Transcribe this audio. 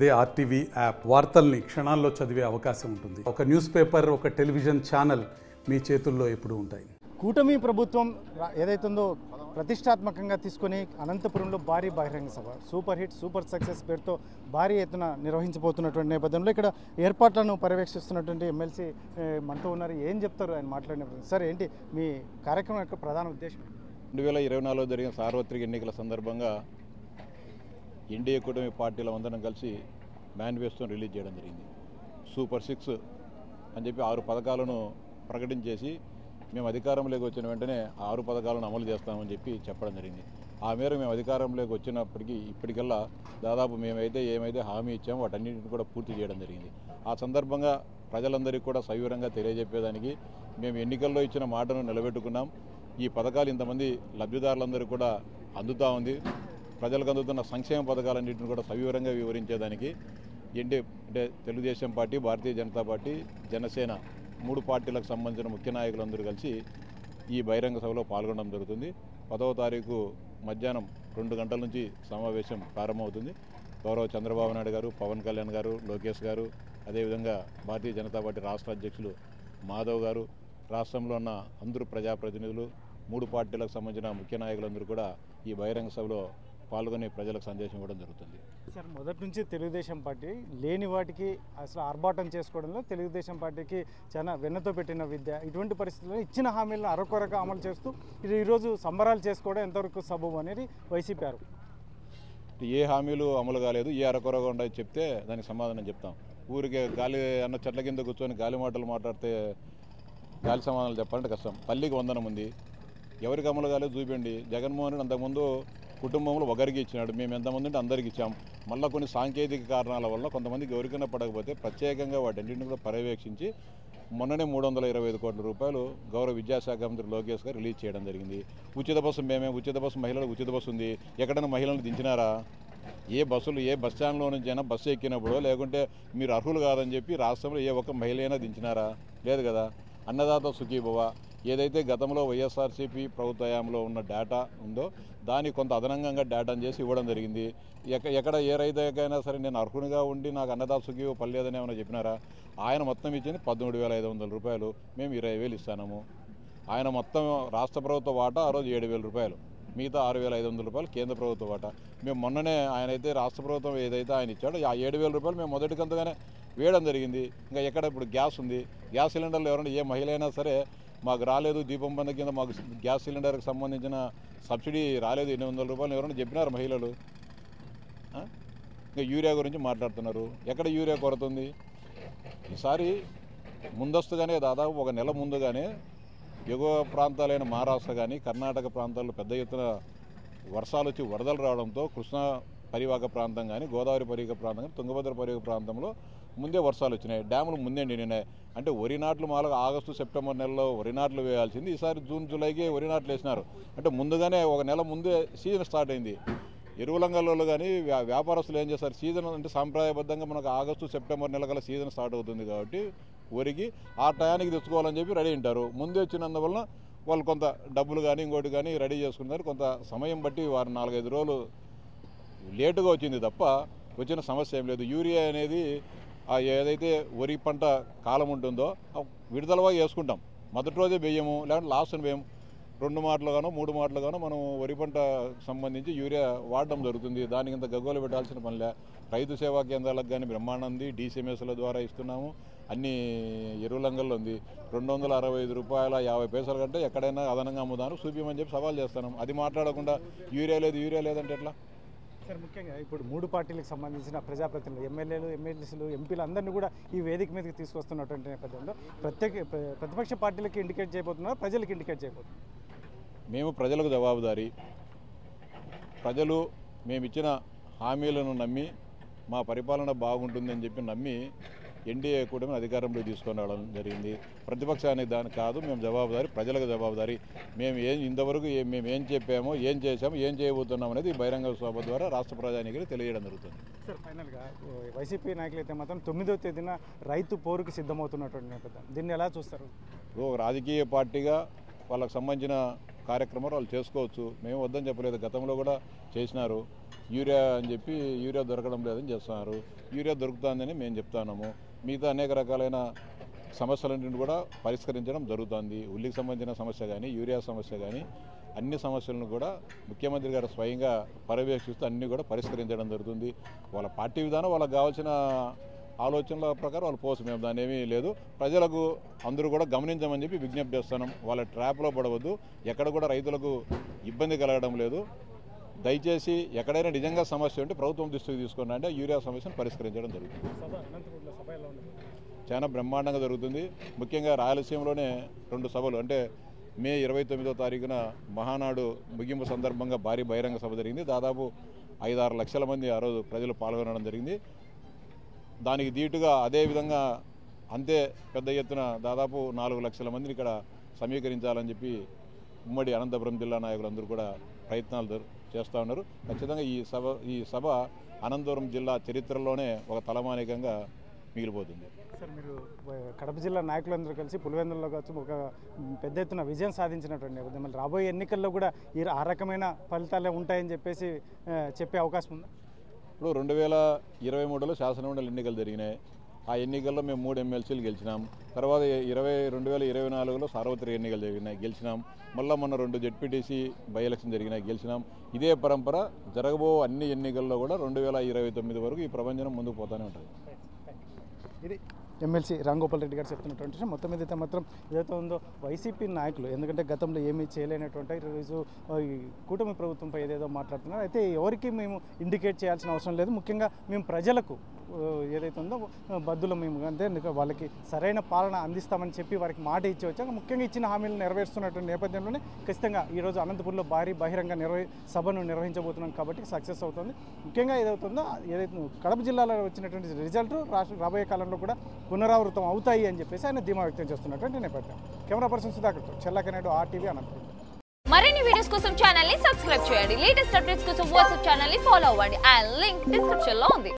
అదే RTV app వార్తల్ని క్షణాల్లో చదివే అవకాశం ఉంటుంది. ఒక న్యూస్ పేపర్, ఒక టెలివిజన్ ఛానల్ మీ చేతుల్లో ఎప్పుడూ ఉంటాయి. కూటమి ప్రభుత్వం ఏదైతుందో ప్రతిష్టాత్మకంగా తీసుకొని అనంతపురంలో భారీ బహిరంగ సభ సూపర్ హిట్ సూపర్ సక్సెస్ పేరుతో భారీ ఎత్తున నిర్వహించబోతున్నటువంటి నేపథ్యంలో ఇక్కడ ఏర్పాట్లను పర్యవేక్షిస్తున్నటువంటి ఎమ్మెల్సీ మనతో ఉన్నారు. ఏం చెప్తారు ఆయన మాట్లాడినప్పుడు? సార్, ఏంటి మీ కార్యక్రమం యొక్క ప్రధాన ఉద్దేశం? 2024లో జరిగిన సార్వత్రిక ఎన్నికల సందర్భంగా ఎన్డీఏ కూటమి పార్టీల అందరం కలిసి మేనిఫెస్టోని రిలీజ్ చేయడం జరిగింది. సూపర్ 6 అని చెప్పి 6 పథకాలను ప్రకటించేసి మేము అధికారంలోకి వచ్చిన వెంటనే 6 పథకాలను అమలు చేస్తామని చెప్పి చెప్పడం జరిగింది. ఆ మేరకు మేము అధికారంలోకి వచ్చినప్పటికీ ఇప్పటికల్లా దాదాపు ఏమైతే హామీ ఇచ్చామో వాటన్నింటిని కూడా పూర్తి చేయడం జరిగింది. ఆ సందర్భంగా ప్రజలందరికీ కూడా సవివరంగా తెలియజెప్పేదానికి మేము ఎన్నికల్లో ఇచ్చిన మాటను నిలబెట్టుకున్నాం. ఈ పథకాలు ఇంతమంది లబ్ధిదారులందరూ కూడా అందుతూ ఉంది. ప్రజలకు అందుతున్న సంక్షేమ పథకాలన్నింటిని కూడా సవివరంగా వివరించేదానికి అంటే తెలుగుదేశం పార్టీ, భారతీయ జనతా పార్టీ, జనసేన 3 పార్టీలకు సంబంధించిన ముఖ్య నాయకులందరూ కలిసి ఈ బహిరంగ సభలో పాల్గొనడం జరుగుతుంది. 10వ తారీఖు మధ్యాహ్నం 2 గంటల నుంచి సమావేశం ప్రారంభమవుతుంది. గౌరవ చంద్రబాబు నాయుడు గారు, పవన్ కళ్యాణ్ గారు, లోకేష్ గారు, అదేవిధంగా భారతీయ జనతా పార్టీ రాష్ట్ర అధ్యక్షులు మాధవ్ గారు, రాష్ట్రంలో ఉన్న అందరూ ప్రజాప్రతినిధులు, 3 పార్టీలకు సంబంధించిన ముఖ్య నాయకులందరూ కూడా ఈ బహిరంగ సభలో పాల్గొని ప్రజలకు సందేశం ఇవ్వడం జరుగుతుంది. సార్, మొదటి నుంచి తెలుగుదేశం పార్టీ లేని వాటికి అసలు ఆర్భాటం చేసుకోవడంలో తెలుగుదేశం పార్టీకి చాలా వెన్నతో పెట్టిన విద్య. ఇటువంటి పరిస్థితుల్లో ఇచ్చిన హామీలను అరకొరగా అమలు చేస్తూ ఈరోజు సంబరాలు చేసుకోవడం ఎంతవరకు సబబు అనేది వైసీపీ ఆరు. ఏ హామీలు అమలు కాలేదు, ఏ అరకొరగా ఉండదు చెప్తే దానికి సమాధానం చెప్తాం. ఊరికే గాలి అన్న చెట్ల కింద కూర్చొని గాలి మాటలు మాట్లాడితే గాలి సమాధానాలు చెప్పాలంటే కష్టం. తల్లికి వందనం ఉంది, ఎవరికి అమలు కాలేదు చూపించండి. జగన్మోహన్ రెడ్డి అంతకుముందు కుటుంబంలో ఒకరికి ఇచ్చినాడు, మేము ఎంతమంది ఉంటే అందరికి ఇచ్చాం. మళ్ళీ కొన్ని సాంకేతిక కారణాల వల్ల కొంతమందికి ఎవరికైనా పడకపోతే ప్రత్యేకంగా వాటన్నింటిని కూడా పర్యవేక్షించి మొన్ననే 325 కోట్ల రూపాయలు గౌరవ విద్యాశాఖ మంత్రి లోకేష్ గారు రిలీజ్ చేయడం జరిగింది. ఉచిత బస్సు ఉచిత బస్సు మహిళలకు ఉచిత బస్సు ఉంది. ఎక్కడైనా మహిళలను దించినారా? ఏ బస్ స్టాండ్లో నుంచి అయినా బస్సు ఎక్కినప్పుడు లేకుంటే మీరు అర్హులు కాదని చెప్పి రాష్ట్రంలో ఏ ఒక్క మహిళ అయినా దించినారా? లేదు కదా. అన్నదాత సుఖీభవ ఏదైతే గతంలో వైఎస్ఆర్సీపీ ప్రభుత్వంలో ఉన్న డేటా ఉందో దాన్ని కొంత అదనంగా డేటాను చేసి ఇవ్వడం జరిగింది. ఎక్కడ ఏ రైతుకైనా సరే నేను అర్హునిగా ఉండి నాకు అన్నదాత సుఖీభవ పర్లేదని ఏమైనా చెప్పినారా? ఆయన మొత్తం ఇచ్చింది 13,500 రూపాయలు, మేము 20,000 ఇస్తాము. ఆయన మొత్తం రాష్ట్ర ప్రభుత్వ వాటా ఆ రోజు 7,000 రూపాయలు, మిగతా 6,500 రూపాయలు కేంద్ర ప్రభుత్వ వాటా. మేము మొన్ననే ఆయన అయితే రాష్ట్ర ప్రభుత్వం ఏదైతే ఆయన ఇచ్చాడో ఆ 7,000 రూపాయలు మేము మొదటికంతగానే వేయడం జరిగింది. ఇంకా ఎక్కడ ఇప్పుడు గ్యాస్ ఉంది, గ్యాస్ సిలిండర్లు ఎవరైనా ఏ మహిళ అయినా సరే మాకు రాలేదు, దీపం బంధ కింద మాకు గ్యాస్ సిలిండర్కి సంబంధించిన సబ్సిడీ రాలేదు 800 రూపాయలు ఎవరైనా చెప్పినారు మహిళలు? ఇంకా యూరియా గురించి మాట్లాడుతున్నారు. ఎక్కడ యూరియా కొరత ఉంది? ఈసారి ముందస్తుగానే దాదాపు 1 నెల ముందుగానే ఎగువ ప్రాంతాలైన మహారాష్ట్ర కానీ కర్ణాటక ప్రాంతాల్లో పెద్ద ఎత్తున వర్షాలు వచ్చి వరదలు రావడంతో కృష్ణా పరివాహక ప్రాంతం కానీ, గోదావరి పరివాహక ప్రాంతం కానీ, తుంగభద్ర పరివాహక ప్రాంతంలో ముందే వర్షాలు వచ్చినాయి. డ్యాములు ముందే నిండినాయి. అంటే వరి నాట్లు మామూలుగా ఆగస్టు సెప్టెంబర్ నెలలో వరి నాట్లు వేయాల్సింది ఈసారి జూన్ జూలైకి వరి నాట్లు వేసినారు. అంటే ముందుగానే 1 నెల ముందే సీజన్ స్టార్ట్ అయింది. ఎరువులంగల్లో కానీ వ్యాపారస్తులు ఏం చేస్తారు, సీజన్ అంటే సాంప్రదాయబద్ధంగా మనకు ఆగస్టు సెప్టెంబర్ నెల కల్లా సీజన్ స్టార్ట్ అవుతుంది కాబట్టి వరికి ఆ టయానికి తెచ్చుకోవాలని చెప్పి రెడీ ఉంటారు. ముందే వచ్చినందువలన వాళ్ళు కొంత డబ్బులు కానీ ఇంకోటి కానీ రెడీ చేసుకున్నారు. కొంత సమయం బట్టి వారు 4-5 రోజులు లేటుగా వచ్చింది తప్ప వచ్చిన సమస్య ఏం లేదు. యూరియా అనేది ఏదైతే వరి పంట కాలం ఉంటుందో విడుదలగా వేసుకుంటాం. మొదటి రోజే వేయము, లేకుంటే లాస్ట్ వేయము. 2 మాటలుగానో 3 మాటలుగానో మనం వరి పంట సంబంధించి యూరియా వాడడం జరుగుతుంది. దానికి ఇంత గగ్గోలు పెట్టాల్సిన పనిలే. రైతు సేవా కేంద్రాలకు కానీ బ్రహ్మాండం ఉంది, DCMSల ద్వారా ఇస్తున్నాము. అన్ని ఎరువులంగల్లో ఉంది. 265 రూపాయల 50 పైసల కంటే ఎక్కడైనా అదనంగా అమ్ముదాను చూపించమని చెప్పి సవాల్ చేస్తున్నాం. అది మాట్లాడకుండా యూరియా లేదంటే ఎట్లా? సార్, ముఖ్యంగా ఇప్పుడు 3 పార్టీలకు సంబంధించిన ప్రజాప్రతినిధులు, ఎమ్మెల్యేలు, ఎమ్మెల్సీలు, ఎంపీలు అందరినీ కూడా ఈ వేదిక మీదకి తీసుకొస్తున్నటువంటి నేపథ్యంలో ప్రతిపక్ష పార్టీలకు ఇండికేట్ చేయబోతున్నారు, ప్రజలకు ఇండికేట్ చేయబోతున్నారు. మేము ప్రజలకు జవాబుదారీ. ప్రజలు మేమిచ్చిన హామీలను నమ్మి మా పరిపాలన బాగుంటుందని చెప్పి నమ్మి ఎన్డీఏ కూటమి అధికారంలో తీసుకొని రావడం జరిగింది. ప్రతిపక్షానికి దానికి కాదు, మేము జవాబుదారీ, ప్రజలకు జవాబుదారీ. మేము ఇంతవరకు మేము ఏం చెప్పామో, ఏం చేసామో, ఏం చేయబోతున్నాం అనేది బహిరంగ సభ ద్వారా రాష్ట్ర ప్రజానికి తెలియడం జరుగుతుంది. సార్, ఫైనల్గా వైసీపీ నాయకులు అయితే మాత్రం 9వ తేదీన రైతు పోరుకు సిద్ధమవుతున్నటువంటి నేపథ్యం, దీన్ని ఎలా చూస్తారు? రాజకీయ పార్టీగా వాళ్ళకు సంబంధించిన కార్యక్రమాలు వాళ్ళు చేసుకోవచ్చు. మేము వద్దని చెప్పలేదు, గతంలో కూడా చేసినారు. యూరియా అని చెప్పి యూరియా దొరకడం లేదని చేస్తున్నారు. యూరియా దొరుకుతుందని మేము చెప్తున్నాము. మిగతా అనేక రకాలైన సమస్యలన్నింటిని కూడా పరిష్కరించడం జరుగుతుంది. ఉల్లికి సంబంధించిన సమస్య కానీ, యూరియా సమస్య కానీ, అన్ని సమస్యలను కూడా ముఖ్యమంత్రి గారు స్వయంగా పర్యవేక్షిస్తూ అన్నీ కూడా పరిష్కరించడం జరుగుతుంది. వాళ్ళ పార్టీ విధానం వాళ్ళకి కావాల్సిన ఆలోచనల ప్రకారం వాళ్ళు పోసం, మేము దాని ఏమీ లేదు. ప్రజలకు అందరూ కూడా గమనించమని చెప్పి విజ్ఞప్తి చేస్తున్నాం. వాళ్ళ ట్రాప్లో పడవద్దు, ఎక్కడ కూడా రైతులకు ఇబ్బంది కలగడం లేదు. దయచేసి ఎక్కడైనా నిజంగా సమస్య ఉంటే ప్రభుత్వం దృష్టికి తీసుకుని అంటే యూరియా సమస్యను పరిష్కరించడం జరుగుతుంది. చాలా బ్రహ్మాండంగా జరుగుతుంది. ముఖ్యంగా రాయలసీమలోనే 2 సభలు, అంటే మే 29వ తారీఖున మహానాడు ముగింపు సందర్భంగా భారీ బహిరంగ సభ జరిగింది. దాదాపు 5-6 లక్షల మంది ఆ రోజు ప్రజలు పాల్గొనడం జరిగింది. దానికి దీటుగా అదేవిధంగా అంతే పెద్ద ఎత్తున దాదాపు 4 లక్షల మందిని ఇక్కడ సమీకరించాలని చెప్పి ఉమ్మడి అనంతపురం జిల్లా నాయకులందరూ కూడా ప్రయత్నాలు చేస్తూ ఉన్నారు. ఖచ్చితంగా ఈ సభ అనంతపురం జిల్లా చరిత్రలోనే ఒక తలమానికంగా మిగిలిపోతుంది. సార్, మీరు కడప జిల్లా నాయకులందరూ కలిసి పులివెందులలో కావచ్చు ఒక పెద్ద ఎత్తున విజయం సాధించినటువంటి నేపథ్యం, మళ్ళీ రాబోయే ఎన్నికల్లో కూడా ఆ రకమైన ఫలితాలే ఉంటాయని చెప్పేసి చెప్పే అవకాశం ఉందా? ఇప్పుడు 2023లో శాసనమండలి ఎన్నికలు జరిగినాయి. ఆ ఎన్నికల్లో మేము 3 ఎమ్మెల్సీలు గెలిచినాం. తర్వాత 2024లో సార్వత్రిక ఎన్నికలు జరిగినాయి, గెలిచినాం. మళ్ళీ మొన్న 2 జెడ్పీటీసీ బై ఎలక్షన్ జరిగినాయి, గెలిచినాం. ఇదే పరంపర జరగబో అన్ని ఎన్నికల్లో కూడా 2029 వరకు ఈ ప్రపంచం ముందుకు పోతూనే ఉంటుంది. ఇది ఎమ్మెల్సీ రాంగోపాల్ రెడ్డి గారు చెప్తున్నటువంటి విషయం. మొత్తం మీద అయితే మాత్రం ఏదైతే ఉందో వైసీపీ నాయకులు, ఎందుకంటే గతంలో ఏమీ చేయలేనటువంటి ఈరోజు ఈ కూటమి ప్రభుత్వంపై ఏదేదో మాట్లాడుతున్నారు. అయితే ఎవరికి మేము ఇండికేట్ చేయాల్సిన అవసరం లేదు. ముఖ్యంగా మేము ప్రజలకు ఏదైతే ఉందో బద్దులు మేము అంటే వాళ్ళకి సరైన పాలన అందిస్తామని చెప్పి వారికి మాట ఇచ్చి వచ్చాక ముఖ్యంగా ఇచ్చిన హామీలు నెరవేరుస్తున్నటువంటి నేపథ్యంలోనే ఖచ్చితంగా ఈరోజు అనంతపురంలో భారీ బహిరంగ సభను నిర్వహించబోతున్నాం కాబట్టి సక్సెస్ అవుతుంది. ముఖ్యంగా ఏదవుతుందో ఏదైతే కడప జిల్లాలో వచ్చినటువంటి రిజల్ట్ రాబోయే కాలంలో కూడా పునరావృతం అవుతాయి అని చెప్పేసి ఆయన ధీమా వ్యక్తం చేస్తున్నటువంటి నేపథ్యం. కెమెరా పర్సన్ సుధాకర్తో చెల్లాకనాయుడు, RTV అనంతపురం. మరిన్ని వీడియోస్ కోసం ఛానల్ ని సబ్స్క్రైబ్ చేయండి. లేటెస్ట్ అప్డేట్స్ కోసం వాట్సాప్ ఛానల్ ని ఫాలో అవ్వండి. ఆ లింక్ డిస్క్రిప్షన్ లో ఉంది.